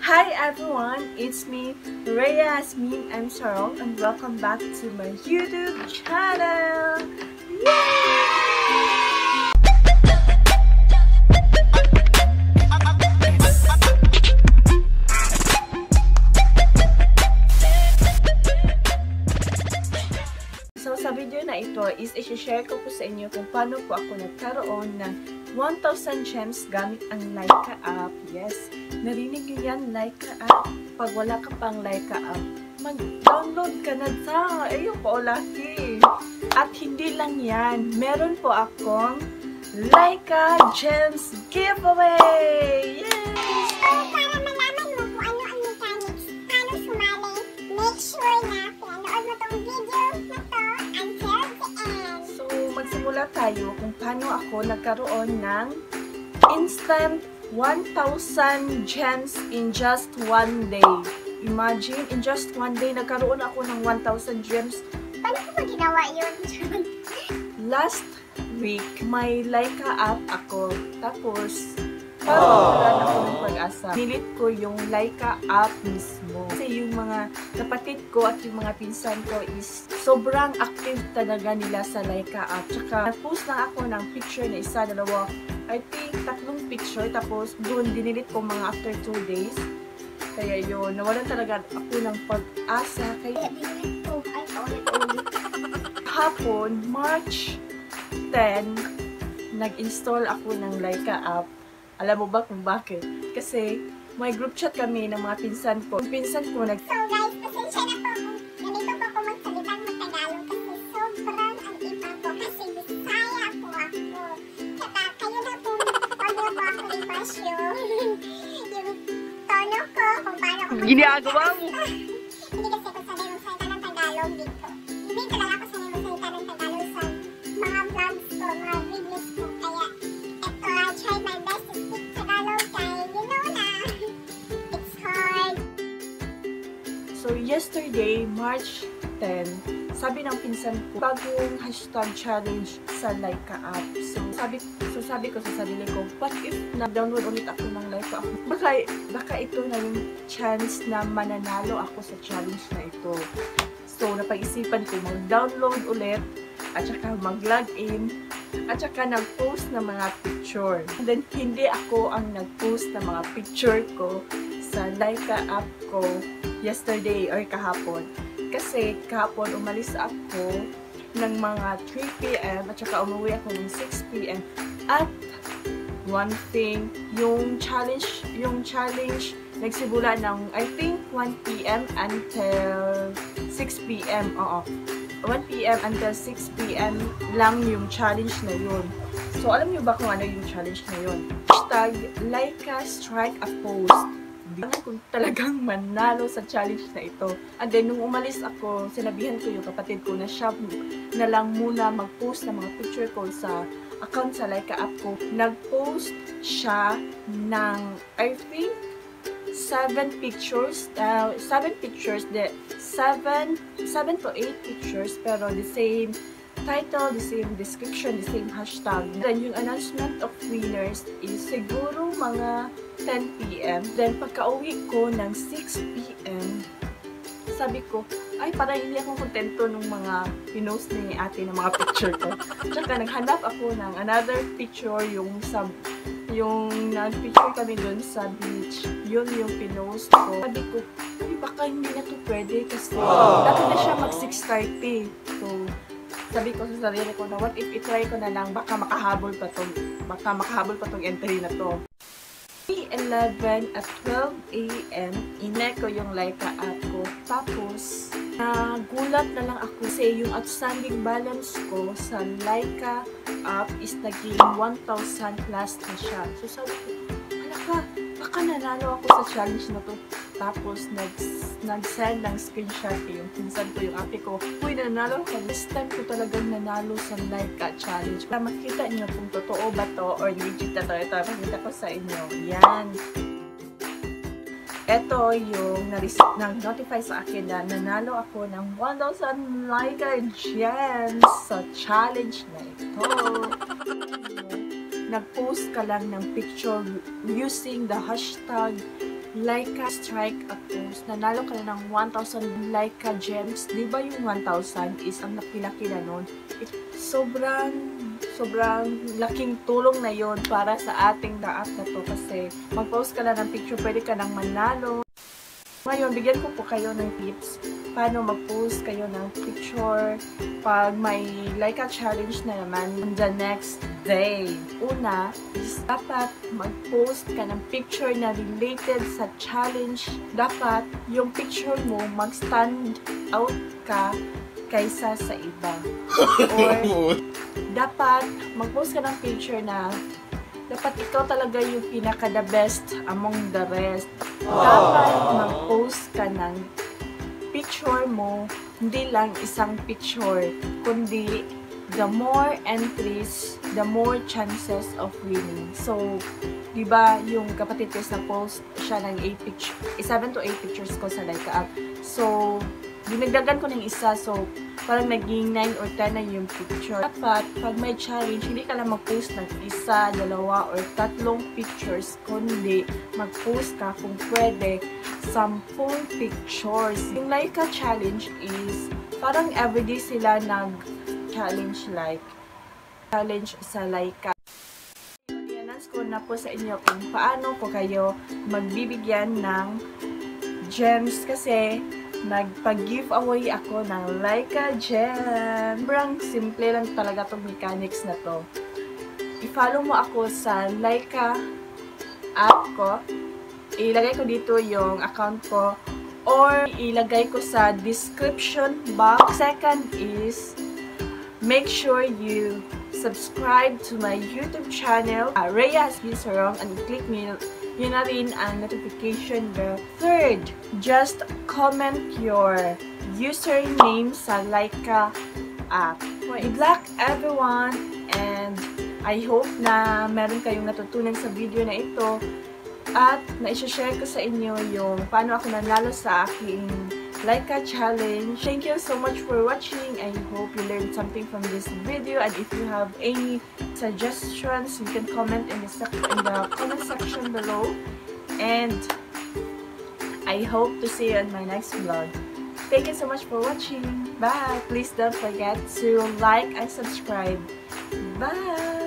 Hi everyone, it's me, Rhea Yasmin M. Sarong, and welcome back to my YouTube channel! Yay! So sa video na ito is i-share ko po sa inyo kung paano po ako nagkaroon ng 1,000 gems gamit ang Laika app. Yes, narinig nyo yan, Laika app. Pag wala ka pang Laika app, mag-download ka na sa. Ayun po, lucky. At hindi lang yan, meron po akong Laika Gems giveaway! Yes! Para malaman mo kung ano ang mechanics, paano sumali, make sure na pinanood mo tong video na to until the end. So, magsimula tayo kung paano ako nagkaroon ng instant 1,000 gems in just one day. Imagine, in just one day, nagkaroon ako ng 1,000 gems. Paano ko ba ginawa yun? Last week, may Laika app ako. Tapos, parang wala ako ng pag-asa. Nilit ko yung Laika app mismo. Kasi yung mga kapatid ko at yung mga pinsan ko is sobrang active talaga nila sa Laika app. Tsaka, nag-post lang ako ng picture na isa, dalawa. I think, 3 picture. Tapos, doon, dinilit ko mga after 2 days. Kaya yun, nawalan talaga ako ng pag-asa. Kaya, Dinilit ko, ay paulit-ulit. hapon, March 10, nag-install ako ng Laika app. Alam mo ba kung bakit? Kasi may group chat kami ng mga pinsan ko. Yung pinsan ko So guys, pasensya na po kung ganito po ko magsalitang Tagalog kasi sobrang ang iba ko kasi Bisaya po ako. Kaya kayo na po, huwag niyo po ako i-bash yung tono ko kung paano ko ginagawa mo. Hindi kasi ako sanay magsalita ng Tagalog dito. Hindi talaga ako sanay magsalita ng Tagalog sa mga vlogs ko, mga videos ko. Kaya eto, I tried my best to speak Tagalog kaya you know na. It's hard. So yesterday, March 10, sabi ng pinsan ko, bagong hashtag challenge sa Laika app. So sabi ko sa sarili ko, what if na-download ulit ako ng Laika app? Baka ito na yung chance na mananalo ako sa challenge na ito. So napag-isipan ko mag-download ulit at saka mag-log in at saka nag-post ng mga picture. And then hindi ako ang nag-post ng mga picture ko sa Laika app ko yesterday or kahapon. Kasi kahapon umalis ako ng mga 3 p.m. at saka umuwi ako ng 6 p.m. At one thing, yung challenge nagsimula ng I think 1 p.m. until 6 p.m. Oo. 1 p.m. until 6 p.m. lang yung challenge na yun. So alam niyo ba kung ano yung challenge na yun? Hashtag Laika Strike a Post. Hindi ko talagang manalo sa challenge na ito. And then, nung umalis ako, sinabihan ko yung kapatid ko na siya na lang muna mag-post ng mga picture ko sa account sa Laika app ko. Nag-post siya ng, I think, 7 pictures, 7 to 8 pictures, pero the same title, the same description, the same hashtag. Then, yung announcement of winners is siguro mga 10 p.m. Then, pagka-uwi ko ng 6 p.m., sabi ko, ay, parang hindi ako kontento nung mga pinost ni ate ng mga picture ko. Tsaka, naghanap ako ng another picture, yung nag-picture kami dun sa beach. Yun yung pinost ko. Sabi ko, ay, baka hindi na to pwede kasi dapat na siya mag 6:30. So, sabi ko sa sarili ko na, what if itry ko na lang, baka makahabol pa tong entry na to. 11 at 12 a.m. inek ko yung Laika app ko. Tapos, nagulat na lang ako kasi yung outstanding balance ko sa Laika app is naging 1,000 plus na siya. So, sabi ko, baka nanalo ako sa challenge na to. Tapos, nag-send ng screenshot yung pinsan ko, yung ate ko. Uy, nanalo ako. This time ko talagang nanalo sa Laika challenge. Para makita niyo kung totoo ba to or legit na to. Ito, makita ko sa inyo. Yan. Ito yung nag-notify sa akin na nanalo ako ng 1,000 Laika gems sa challenge na ito. Nag-post ka lang ng picture using the hashtag Laika strike a post, nanalo ka na ng 1,000 Laika gems. Di ba yung 1,000 is ang napilaki na nun? Sobrang laking tulong na yon para sa ating daap na to kasi mag-post ka na ng picture, pwede ka nang manalo. Ngayon, bigyan ko po kayo ng tips paano mag-post kayo ng picture pag may Laika challenge na naman the next day. Una is dapat mag-post ka ng picture na related sa challenge. Dapat yung picture mo mag-stand out ka kaysa sa iba. Or dapat mag-post ka ng picture na dapat ikaw talaga yung pinaka-the best among the rest. Dapat mag-post ka ng picture mo, hindi lang isang picture, kundi the more entries, the more chances of winning. So, di ba yung kapatid ko na post siya ng 7 to 8 pictures ko sa Laika app. So, dinagdagan ko ng isa. So, parang naging 9 or 10 na yung picture. Dapat, pag may challenge, hindi ka lang mag-post ng isa, dalawa, or 3 pictures, kundi mag-post ka kung pwede 10 pictures. Yung Laika challenge is, parang everyday sila nag-challenge challenge sa Laika. I-announce ko na po sa inyo kung paano ko kayo magbibigyan ng gems kasi nagpag-giveaway ako ng Laika gem. Sobrang simple lang talaga itong mechanics na to. I-follow mo ako sa Laika app ko. Ilagay ko dito yung account ko or ilagay ko sa description box. Second is, make sure you subscribe to my YouTube channel, Rhea Sorong, and click nyo yun na rin ang notification bell. Third, just comment your username sa Laika app. Good luck everyone, and I hope na meron kayong natutunan sa video na ito at na-share ko sa inyo yung paano ako nanalo sa aking Laika challenge. Thank you so much for watching. I hope you learned something from this video, and if you have any suggestions, you can comment in the comment section below, and I hope to see you in my next vlog. Thank you so much for watching. Bye! Please don't forget to like and subscribe. Bye!